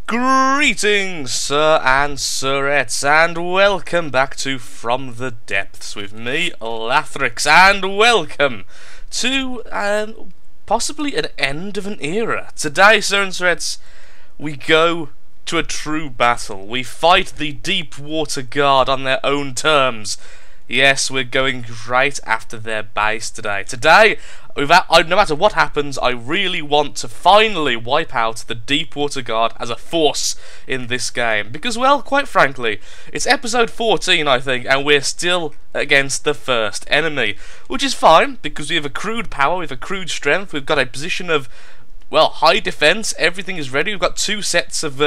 Greetings, sir and sirettes, and welcome back to From the Depths with me, Lathrix, and welcome to possibly an end of an era. Today, sir and sirettes, we go to a true battle. We fight the Deep Water Guard on their own terms. Yes, we're going right after their base today. Today, no matter what happens, I really want to finally wipe out the Deepwater Guard as a force in this game. Because, well, quite frankly, it's episode 14, I think, and we're still against the first enemy. Which is fine, because we have accrued power, we have accrued strength, we've got a position of, well, high defense, everything is ready. We've got two sets of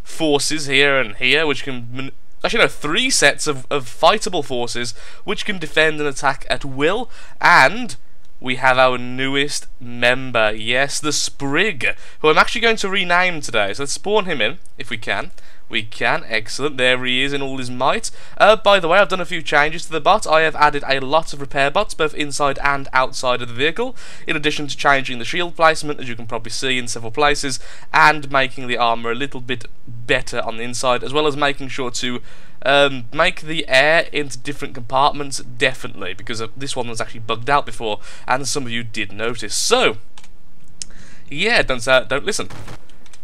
forces here and here, which can... Actually, no, three sets of fightable forces which can defend and attack at will, and we have our newest member, yes, the Sprig, who I'm actually going to rename today. So let's spawn him in, if we can. We can, excellent, there he is in all his might. By the way, I've done a few changes to the bot. I have added a lot of repair bots, both inside and outside of the vehicle, in addition to changing the shield placement, as you can probably see in several places, and making the armour a little bit better on the inside, as well as making sure to make the air into different compartments, definitely, because this one was actually bugged out before, and some of you did notice. So, yeah, don't listen.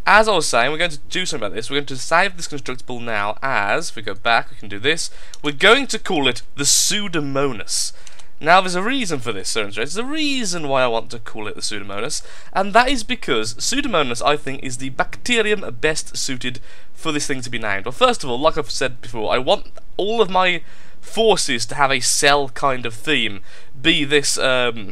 As I was saying, we're going to do something about this. We're going to save this constructible now as, if we go back, we can do this. We're going to call it the Pseudomonas. Now, there's a reason for this, sir and sirs. There's a reason why I want to call it the Pseudomonas, and that is because Pseudomonas, I think, is the bacterium best suited for this thing to be named. Well, first of all, like I've said before, I want all of my forces to have a cell kind of theme. Be this, either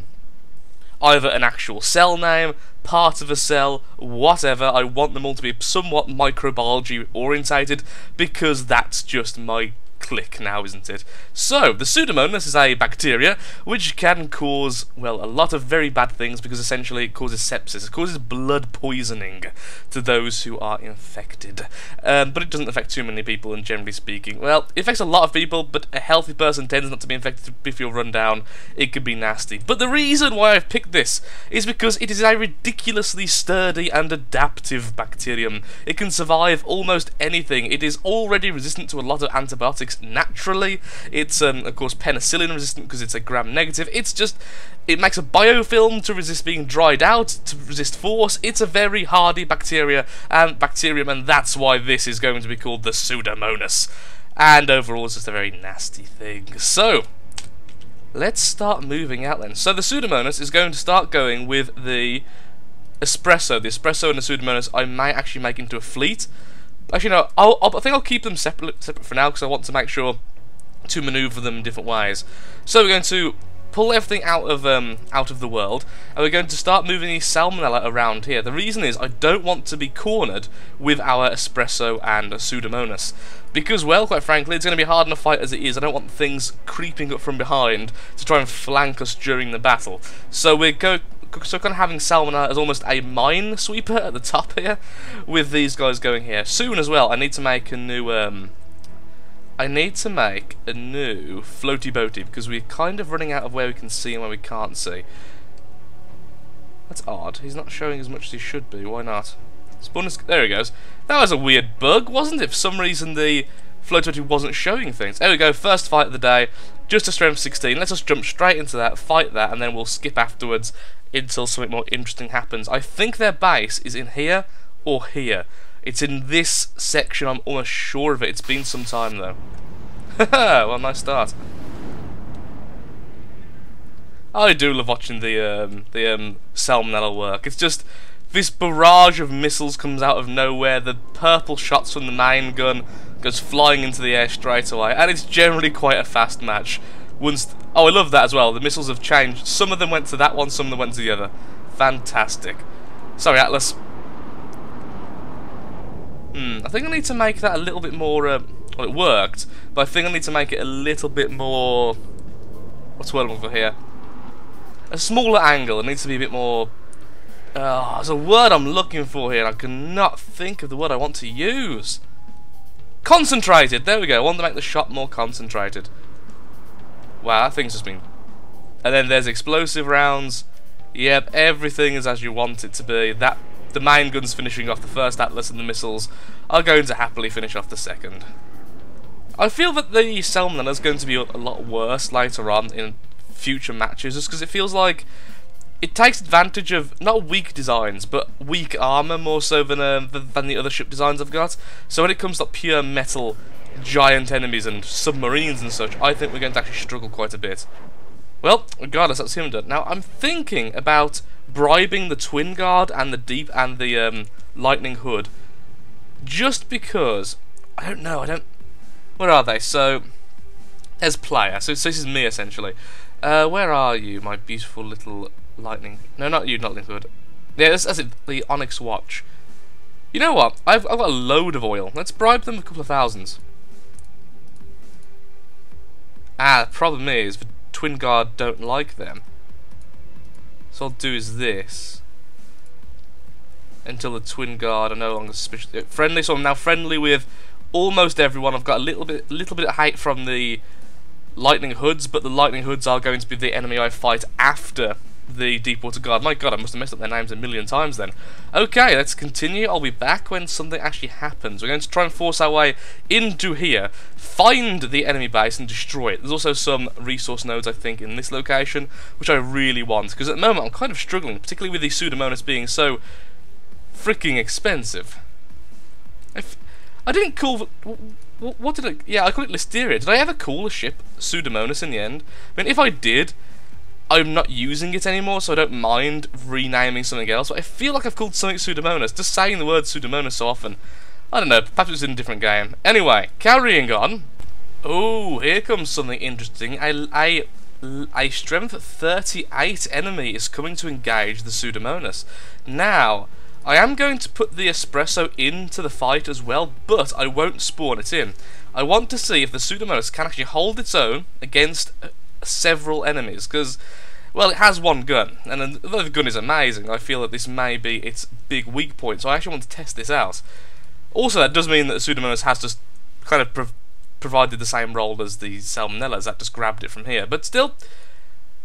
an actual cell name, part of a cell, whatever. I want them all to be somewhat microbiology orientated, because that's just my click now, isn't it? So, the Pseudomonas is a bacteria which can cause, well, a lot of very bad things, because essentially it causes sepsis. It causes blood poisoning to those who are infected. But it doesn't affect too many people, and generally speaking, well, it affects a lot of people, but a healthy person tends not to be infected. If you're run down, it could be nasty. But the reason why I've picked this is because it is a ridiculously sturdy and adaptive bacterium. It can survive almost anything. It is already resistant to a lot of antibiotics naturally. It's of course penicillin resistant because it's a gram-negative. It's just, it makes a biofilm to resist being dried out, to resist force. It's a very hardy bacterium, and that's why this is going to be called the Pseudomonas. And overall, it's just a very nasty thing. So, let's start moving out then. So the Pseudomonas is going to start going with the Espresso. The Espresso and the Pseudomonas I may actually make into a fleet. Actually, no, I think I'll keep them separate for now, because I want to make sure to manoeuvre them in different ways. So we're going to pull everything out of the world, and we're going to start moving these Salmonella around here. The reason is I don't want to be cornered with our Espresso and Pseudomonas, because, well, quite frankly, it's going to be hard enough fight as it is. I don't want things creeping up from behind to try and flank us during the battle. So we're kind of having Salmonella as almost a mine sweeper at the top here, with these guys going here. Soon as well, I need to make a new floaty boaty, because we're kind of running out of where we can see and where we can't see. That's odd. He's not showing as much as he should be. Why not? There he goes. That was a weird bug, wasn't it? For some reason the floaty boaty wasn't showing things. There we go. First fight of the day. Just a strength 16. Let's just jump straight into that, fight that, and then we'll skip afterwards until something more interesting happens. I think their base is in here or here. It's in this section, I'm almost sure of it. It's been some time though. Haha, well, nice start. I do love watching the Salmonella work. It's just this barrage of missiles comes out of nowhere. The purple shots from the main gun goes flying into the air straight away, and it's generally quite a fast match. Oh, I love that as well. The missiles have changed. Some of them went to that one, some of them went to the other. Fantastic. Sorry, Atlas. I think I need to make that a little bit more... well, it worked, but I think I need to make it a little bit more... What's the word I'm looking for here? A smaller angle. It needs to be a bit more... there's a word I'm looking for here, and I cannot think of the word I want to use. Concentrated! There we go. I want to make the shot more concentrated. Wow, that thing's just been... And then there's explosive rounds. Yep, everything is as you want it to be. That the main guns finishing off the first Atlas and the missiles are going to happily finish off the second. I feel that the Salmonella is going to be a lot worse later on in future matches, just because it feels like it takes advantage of not weak designs, but weak armour more so than the other ship designs I've got. So when it comes to pure metal giant enemies and submarines and such, I think we're going to actually struggle quite a bit. Well, regardless, that's him done. Now I'm thinking about bribing the Twin Guard and the Lightning Hood, just because I don't know. Where are they? So there's player. So this is me essentially. Where are you, my beautiful little lightning? No, not you, not Lightning Hood. Yeah, that's it. The Onyx Watch. You know what? I've got a load of oil. Let's bribe them a couple of thousands. The problem is the Twin Guard don't like them. So all I'll do is this until the Twin Guard are no longer suspicious. Friendly. So I'm now friendly with almost everyone. I've got a little bit of hate from the Lightning Hoods, but the Lightning Hoods are going to be the enemy I fight after the Deepwater Guard. My god, I must have messed up their names a million times then. Okay, let's continue. I'll be back when something actually happens. We're going to try and force our way into here, find the enemy base and destroy it. There's also some resource nodes, I think, in this location, which I really want, because at the moment I'm kind of struggling, particularly with the Pseudomonas being so freaking expensive. I didn't call... What did I... Yeah, I called it Listeria. Did I ever call a ship Pseudomonas in the end? I mean, if I did, I'm not using it anymore, so I don't mind renaming something else. But I feel like I've called something Pseudomonas. Just saying the word Pseudomonas so often. I don't know, perhaps it was in a different game. Anyway, carrying on. Oh, here comes something interesting. A strength 38 enemy is coming to engage the Pseudomonas. Now, I am going to put the espresso into the fight as well, but I won't spawn it in. I want to see if the Pseudomonas can actually hold its own against several enemies, because, well, it has one gun, and though the gun is amazing, I feel that this may be its big weak point, so I actually want to test this out. Also, that does mean that the Pseudomonas has just kind of provided the same role as the Salmonellas, that just grabbed it from here, but still,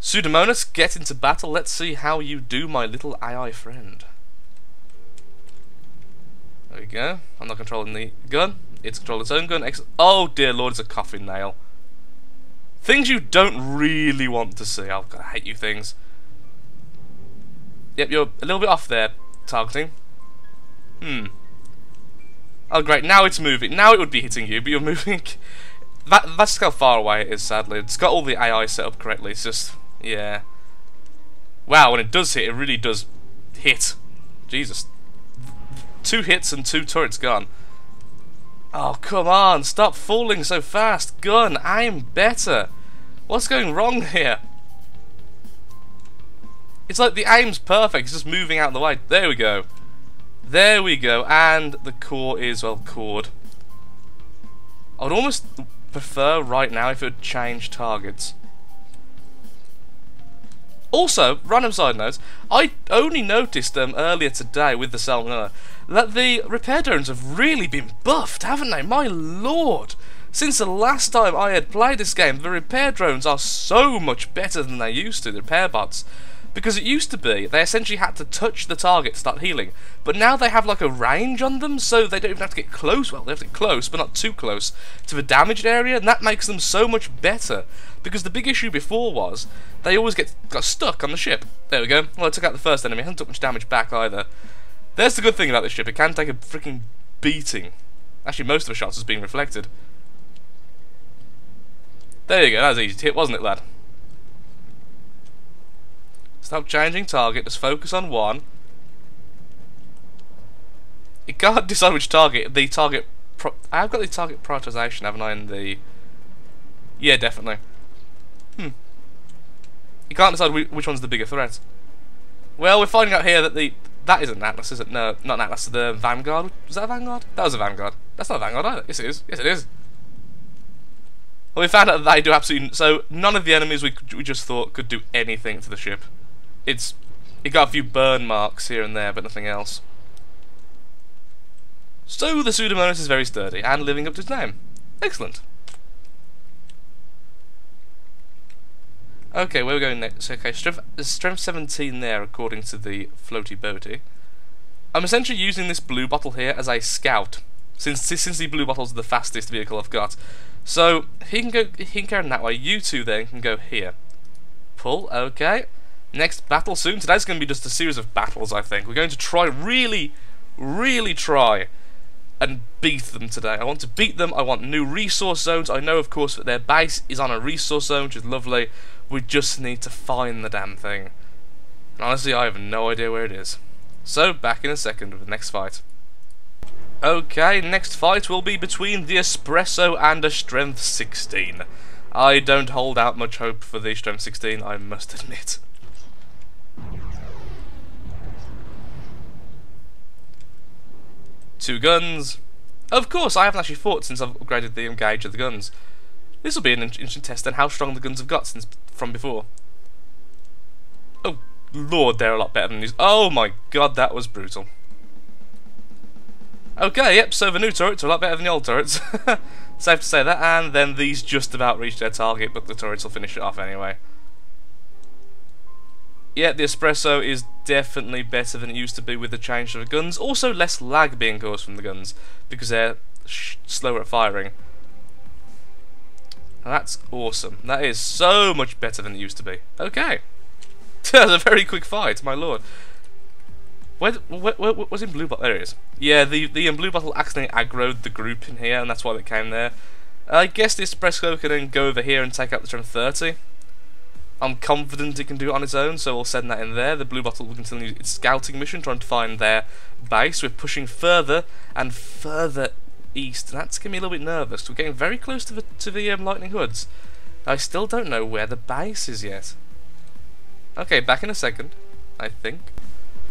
Pseudomonas, get into battle. Let's see how you do, my little AI friend. There we go. I'm not controlling the gun. It's controlling its own gun. Oh dear lord, it's a coffin nail. Things you don't really want to see. Oh god, I hate you things. Yep, you're a little bit off there, targeting. Oh great, now it's moving. Now it would be hitting you, but you're moving. That's just how far away it is, sadly. It's got all the AI set up correctly. It's just, yeah. Wow, when it does hit, it really does hit. Jesus. 2 hits and 2 turrets gone. Oh, come on, stop falling so fast. Gun, I'm better. What's going wrong here? It's like the aim's perfect, it's just moving out of the way. There we go. There we go, and the core is, well, cored. I would almost prefer right now if it would change targets. Also, random side notes, I only noticed earlier today with the Salmonella that the repair drones have really been buffed, haven't they? My lord! Since the last time I had played this game, the repair drones are so much better than they used to, the repair bots. Because it used to be, they essentially had to touch the target to start healing. But now they have like a range on them, so they don't even have to get close. Well, they have to get close, but not too close to the damaged area, and that makes them so much better. Because the big issue before was, they always got stuck on the ship. There we go. Well, I took out the first enemy, hasn't took much damage back either. There's the good thing about this ship, it can take a freaking beating. Actually, most of the shots is being reflected. There you go, that was easy to hit, wasn't it, lad? Stop changing target, just focus on one. You can't decide which target. I've got the target prioritization, haven't I, in the... Yeah, definitely. You can't decide which one's the bigger threat. Well, we're finding out here that that isn't Atlas, is it? No, not Atlas, the Vanguard. Was that a Vanguard? That was a Vanguard. That's not a Vanguard either. Yes, it is. Yes, it is. Well, we found out that they do absolutely... So, none of the enemies we just thought could do anything to the ship. It got a few burn marks here and there, but nothing else. So, the Pseudomonas is very sturdy, and living up to its name. Excellent. Okay, where are we going next? Okay, strength 17 there, according to the floaty boaty. I'm essentially using this blue bottle here as a scout, since the blue bottle's the fastest vehicle I've got. So he can carry that way. You two then can go here. Pull. Okay. Next battle soon. Today's going to be just a series of battles. I think we're going to try really try and beat them today. I want to beat them. I want new resource zones. I know, of course, that their base is on a resource zone, which is lovely. We just need to find the damn thing. And honestly, I have no idea where it is. So, back in a second with the next fight. Okay, next fight will be between the Espresso and a Strength 16. I don't hold out much hope for the Strength 16, I must admit. Two guns. Of course, I haven't actually fought since I've upgraded the gauge of the guns. This will be an interesting test on how strong the guns have got from before. Oh lord, they're a lot better than these. Oh my god, that was brutal. Okay, yep, so the new turrets are a lot better than the old turrets. Safe to say that, and then these just about reach their target, but the turrets will finish it off anyway. Yeah, the Espresso is definitely better than it used to be with the change of the guns. Also, less lag being caused from the guns, because they're slower at firing. And that's awesome. That is so much better than it used to be. Okay. That was a very quick fight, my lord. Where was in blue bottle? There it is. Yeah, the blue bottle accidentally aggroed the group in here, and that's why they came there. I guess the Espresso can then go over here and take out the Strength 30. I'm confident it can do it on its own, so we'll send that in there. The blue bottle will continue its scouting mission, trying to find their base. We're pushing further and further east, and that's getting me a little bit nervous. We're getting very close to the lightning hoods. I still don't know where the base is yet. Okay, back in a second, I think.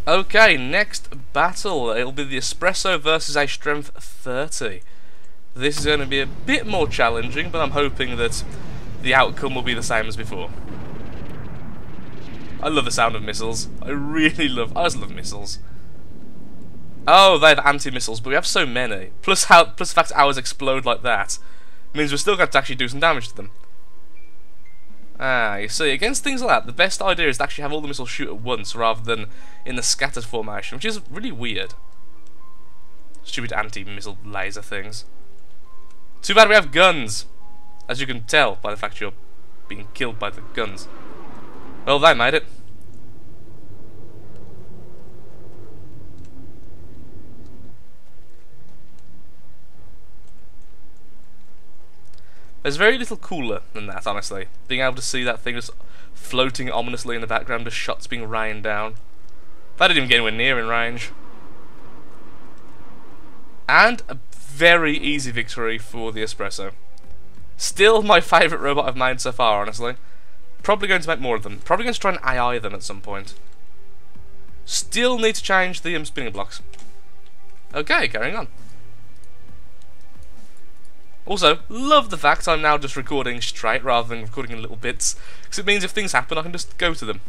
Okay, next battle. It'll be the Espresso versus a Strength 30. This is going to be a bit more challenging, but I'm hoping that the outcome will be the same as before. I love the sound of missiles. I just love missiles. Oh, they have anti-missiles, but we have so many. Plus the fact ours explode like that means we're still going to actually do some damage to them. Ah, you see, against things like that, the best idea is to actually have all the missiles shoot at once rather than in the scattered formation, which is really weird. Stupid anti-missile laser things. Too bad we have guns, as you can tell by the fact you're being killed by the guns. Well, they made it. There's very little cooler than that, honestly. Being able to see that thing just floating ominously in the background, just shots being rained down. That didn't even get anywhere near in range. And a very easy victory for the Espresso. Still my favourite robot I've made so far, honestly. Probably going to make more of them. Probably going to try and AI them at some point. Still need to change the spinning blocks. Okay, carrying on. Also, love the fact I'm now just recording straight rather than recording in little bits, because it means if things happen I can just go to them.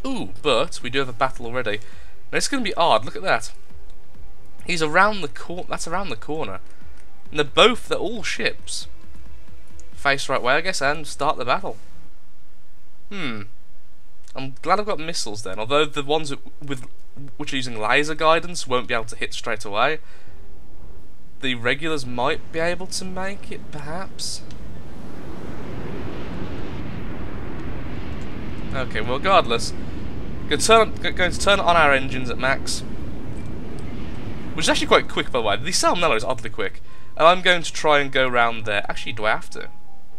Ooh, but we do have a battle already. Now it's going to be odd, look at that. He's around the corner, that's around the corner. And they're all ships. Face the right way, I guess, and start the battle. I'm glad I've got missiles then, although the ones which are using laser guidance won't be able to hit straight away. The regulars might be able to make it, perhaps. Okay, well, regardless, going to turn on our engines at max, which is actually quite quick, by the way. The Salmonella is oddly quick, and I'm going to try and go round there. Actually, do I have to?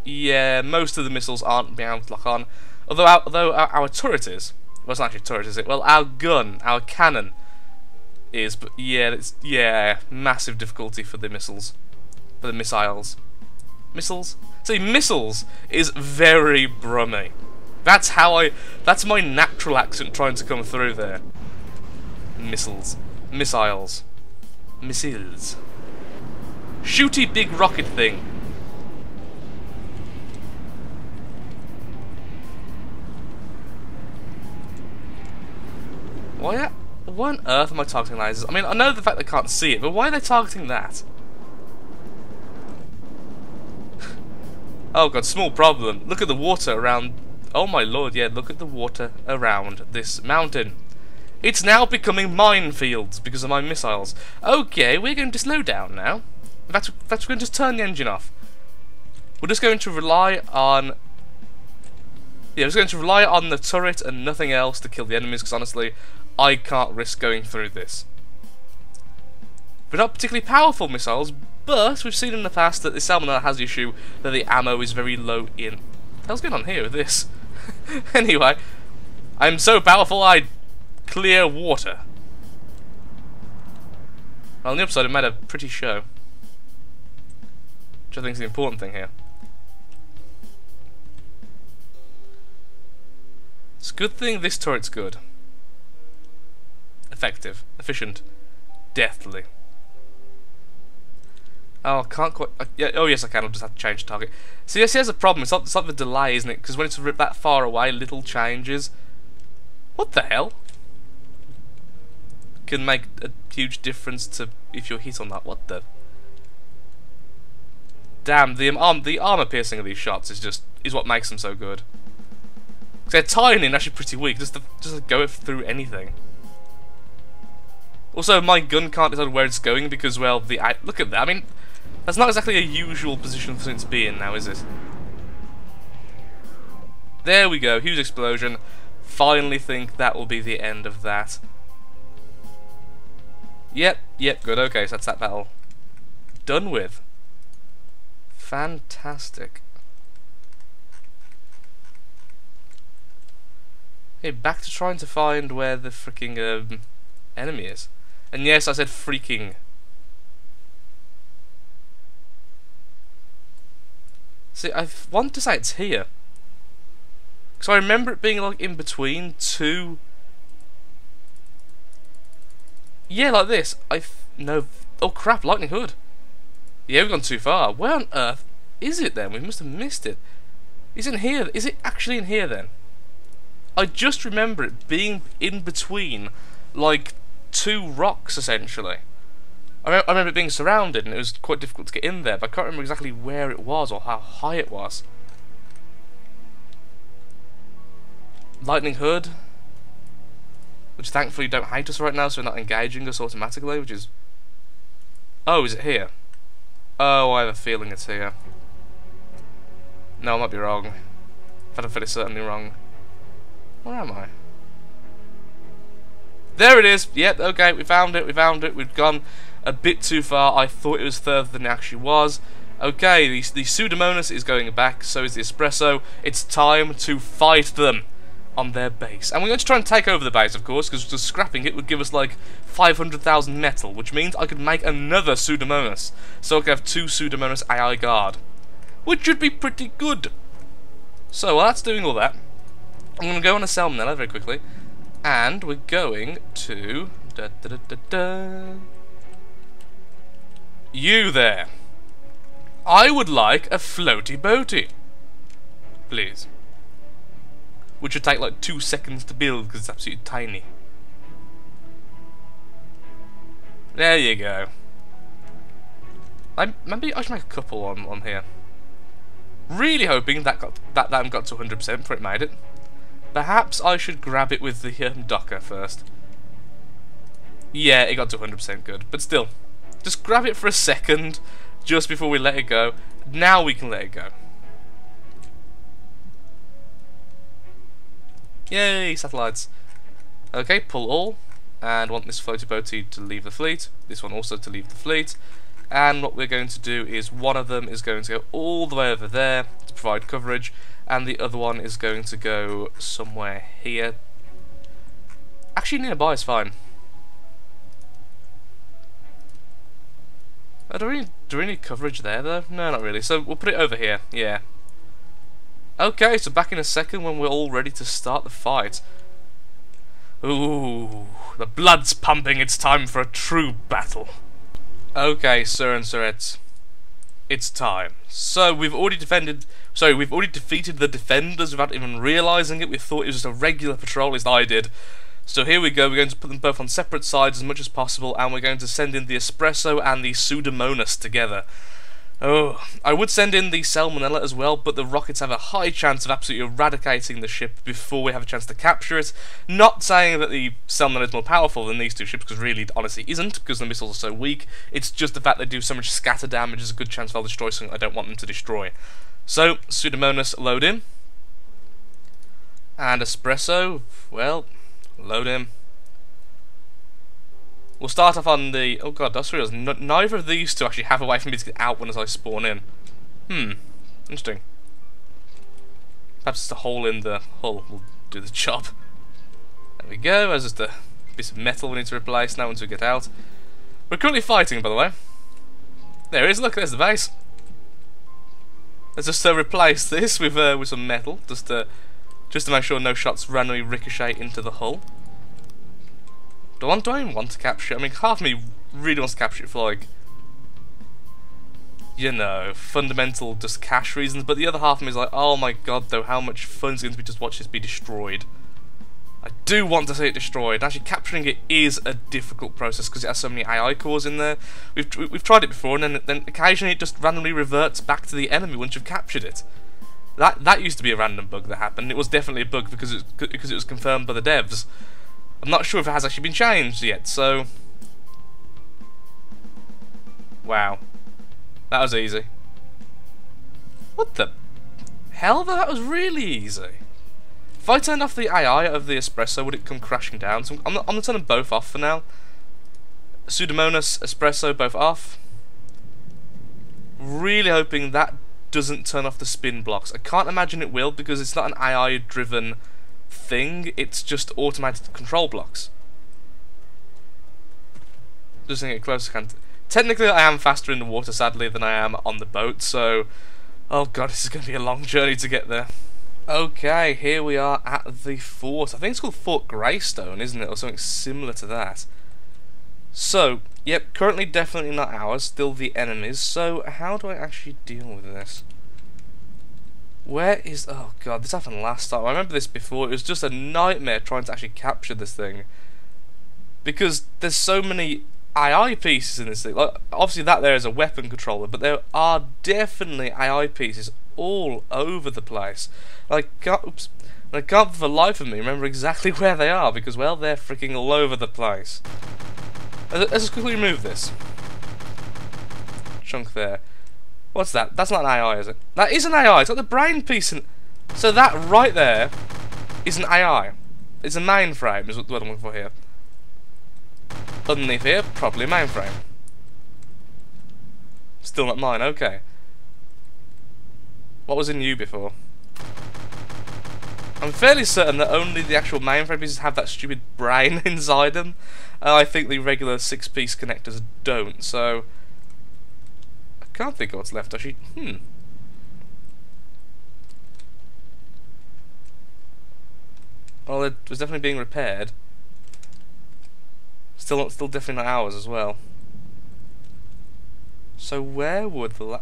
Yeah, most of the missiles aren't being able to lock on, although our turret is. Well, it's not actually a turret, is it? Well, our gun, our cannon is, but yeah, massive difficulty for the missiles, for the missiles. Missiles? See, missiles is very Brummy. That's my natural accent trying to come through there. Missiles. Missiles. Missiles. Shooty big rocket thing. Why on earth am I targeting lasers? I mean, I know the fact they can't see it, but why are they targeting that? Oh god, small problem. Look at the water around... Oh my lord, yeah, look at the water around this mountain. It's now becoming minefields because of my missiles. Okay, we're going to slow down now. In fact, we're going to just turn the engine off. We're just going to rely on... Yeah, we're just going to rely on the turret and nothing else to kill the enemies, because honestly, I can't risk going through this. They're not particularly powerful missiles, but we've seen in the past that the Salmonella has the issue that the ammo is very low in... What the hell's going on here with this? Anyway, I'm so powerful I clear water. Well, on the upside, it made a pretty show. Which I think is the important thing here. It's a good thing this turret's good. Effective. Efficient. Deathly. Oh, I can't quite... yeah, oh yes I can, I'll just have to change target. See, yes, here's a problem, it's not the delay, isn't it? Because when it's that far away, little changes. What the hell? Can make a huge difference to if you're hit on that. What the... Damn, the armor piercing of these shots is what makes them so good. Because they're tiny and actually pretty weak, just to go through anything. Also, my gun can't decide where it's going because, well, look at that. I mean, that's not exactly a usual position for it to be in now, is it? There we go, huge explosion. Finally think that will be the end of that. Yep, good, okay, so that's that battle done with. Fantastic. Hey, back to trying to find where the freaking enemy is. And yes, I said freaking. See, I want to say it's here. Because I remember it being like in between two... Yeah, like this. No... Oh crap, Lightning Hood. Yeah, we've gone too far. Where on earth is it then? We must have missed it. Is it in here? Is it actually in here then? I just remember it being in between, like, two rocks, essentially. I remember it being surrounded, and it was quite difficult to get in there, but I can't remember exactly where it was, or how high it was. Lightning Hood, which thankfully don't hate us right now, so they're not engaging us automatically, which is... Oh, is it here? Oh, I have a feeling it's here. No, I might be wrong. In fact, I feel it's certainly wrong. Where am I? There it is! Yep, okay, we found it, we've gone a bit too far. I thought it was further than it actually was. Okay, the Pseudomonas is going back, so is the Espresso. It's time to fight them on their base. And we're going to try and take over the base, of course, because just scrapping it would give us like 500,000 metal, which means I could make another Pseudomonas. So I could have two Pseudomonas AI Guard, which should be pretty good. So while that's doing all that, I'm going to go on a Salmonella very quickly, and we're going to... You there. I would like a floaty boaty. Please. Which would take like 2 seconds to build because it's absolutely tiny. There you go. Maybe I should make a couple on here. Really hoping that got to 100% before it made it. Perhaps I should grab it with the Docker first. Yeah, it got to 100% good, but still. Just grab it for a second, just before we let it go. Now we can let it go. Yay, satellites. Okay, pull all. And want this floaty boaty to leave the fleet. This one also to leave the fleet. And what we're going to do is one of them is going to go all the way over there to provide coverage. And the other one is going to go somewhere here. Actually, nearby is fine. Do we need coverage there, though? No, not really. So we'll put it over here. Yeah. Okay, so back in a second when we're all ready to start the fight. Ooh, the blood's pumping. It's time for a true battle. Okay, sir and sirettes. It's time. So we've already defeated the defenders without even realising it. We thought it was just a regular patrol, at least I did. So here we go, we're going to put them both on separate sides as much as possible, and we're going to send in the Espresso and the Pseudomonas together. Oh, I would send in the salmonella as well, but the rockets have a high chance of absolutely eradicating the ship before we have a chance to capture it. Not saying that the salmonella is more powerful than these two ships, because really it honestly isn't, because the missiles are so weak. It's just the fact they do so much scatter damage is a good chance they'll destroy something I don't want them to destroy. So, Pseudomonas, load in. And Espresso, well, load in. We'll start off on the... Oh god, that's real. Neither of these two actually have a way for me to get out when as I spawn in. Interesting. Perhaps just a hole in the hull will do the job. There we go, there's just a piece of metal we need to replace now once we get out. We're currently fighting, by the way. There it is, look, there's the base. Let's just replace this with some metal, just to make sure no shots randomly ricochet into the hull. Do I even want to capture it? I mean, half of me really wants to capture it for, like, you know, fundamental just cash reasons, but the other half of me is like, oh my god, though, how much fun is it going to be just watch this be destroyed? I do want to see it destroyed. Actually, capturing it is a difficult process because it has so many AI cores in there. We've tried it before, and then occasionally it just randomly reverts back to the enemy once you've captured it. That used to be a random bug that happened. It was definitely a bug because it was confirmed by the devs. I'm not sure if it has actually been changed yet, so... Wow. That was easy. What the hell? That was really easy. If I turned off the AI of the Espresso, would it come crashing down? So I'm going to turn them both off for now. Pseudomonas, Espresso, both off. Really hoping that doesn't turn off the spin blocks. I can't imagine it will because it's not an AI-driven thing, it's just automated control blocks. Just to get closer, can't. Technically, I am faster in the water, sadly, than I am on the boat, so... Oh god, this is going to be a long journey to get there. Okay, here we are at the fort. I think it's called Fort Greystone, isn't it? Or something similar to that. So, yep, currently definitely not ours, still the enemy's. So, how do I actually deal with this? Where is... Oh god, this happened last time. I remember this before. It was just a nightmare trying to actually capture this thing. Because there's so many AI pieces in this thing. Like, obviously that there is a weapon controller, but there are definitely AI pieces all over the place. I can't for the life of me remember exactly where they are, because, well, they're freaking all over the place. Let's just quickly remove this chunk there. What's that? That's not an AI, is it? That is an AI. It's got the brain piece in. So that right there is an AI. It's a mainframe, is what I'm looking for here. Underneath here, probably a mainframe. Still not mine. Okay. What was in you before? I'm fairly certain that only the actual mainframe pieces have that stupid brain inside them. I think the regular 6-piece connectors don't. So. Can't think of what's left actually. Well, it was definitely being repaired. Still definitely not ours as well. So where would the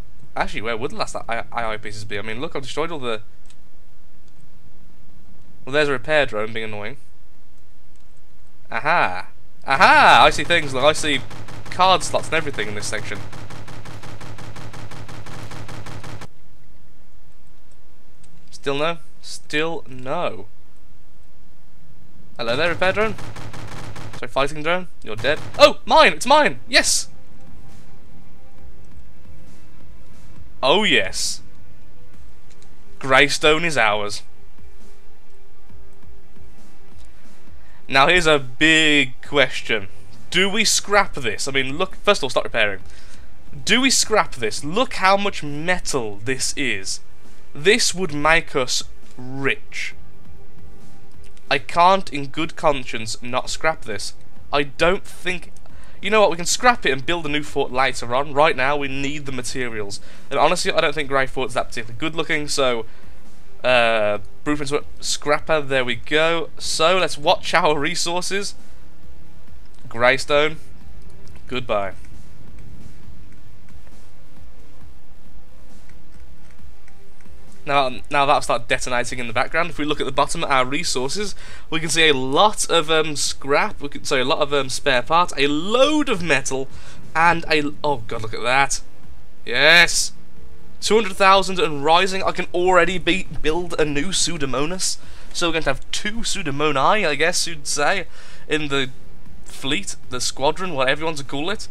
where would the last AI pieces be? I mean, look, I've destroyed all the. Well, there's a repair drone being annoying. Aha! Aha! I see things. Look, I see card slots and everything in this section. Still no? Still no. Hello there, repair drone. Sorry, fighting drone. You're dead. Oh, mine! It's mine! Yes! Oh, yes. Greystone is ours. Now, here's a big question. Do we scrap this? I mean, look, first of all, start repairing. Do we scrap this? Look how much metal this is. This would make us rich. I can't in good conscience not scrap this. I don't think... You know what, we can scrap it and build a new fort later on. Right now, we need the materials. And honestly, I don't think Grey Fort's that particularly good looking, so... Blueprints, scrapper, there we go. So, let's watch our resources. Greystone. Goodbye. Now that'll start detonating in the background. If we look at the bottom of our resources, we can see a lot of scrap. A lot of spare parts, a load of metal, and a oh god, look at that! Yes! 200,000 and rising. I can already build a new Pseudomonas. So we're going to have 2 Pseudomoni, I guess you'd say, in the fleet, the squadron, whatever you want to call it.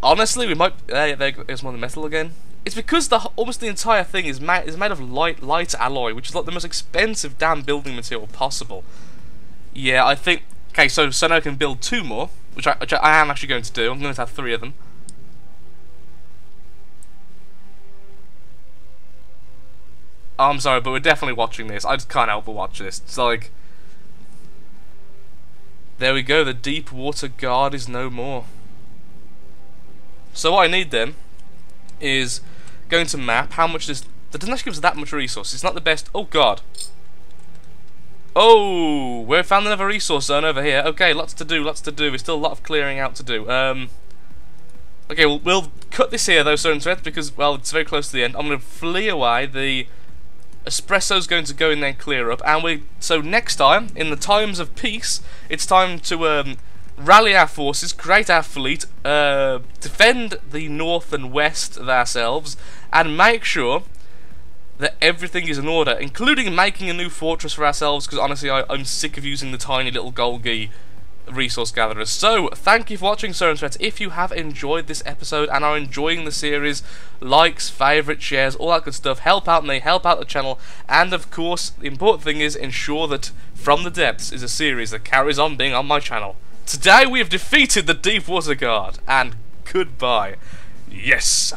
Honestly, we might... there's more of the metal again. It's because almost the entire thing is made of light alloy, which is like the most expensive damn building material possible. Yeah, I think... Okay, so now I can build 2 more, which I am actually going to do. I'm going to have 3 of them. Oh, I'm sorry, but we're definitely watching this. I just can't help but watch this. It's like... There we go, the deep water guard is no more. So what I need then is going to map how much this... That doesn't actually give us that much resource. It's not the best... Oh god. Oh, we've found another resource zone over here. Okay, lots to do, lots to do. There's still a lot of clearing out to do. Okay, we'll cut this here though, Certain Threats, because, well, it's very close to the end. I'm going to flee away. The espresso's going to go in there and clear up. And so next time, in the times of peace, it's time to rally our forces, create our fleet, defend the north and west of ourselves, and make sure that everything is in order, including making a new fortress for ourselves, because honestly I'm sick of using the tiny little Golgi resource gatherers. So, thank you for watching, Certain Threats. If you have enjoyed this episode and are enjoying the series, likes, favourites, shares, all that good stuff, help out me, help out the channel, and of course, the important thing is ensure that From the Depths is a series that carries on being on my channel. Today we have defeated the Deep Water Guard, and goodbye. Yes!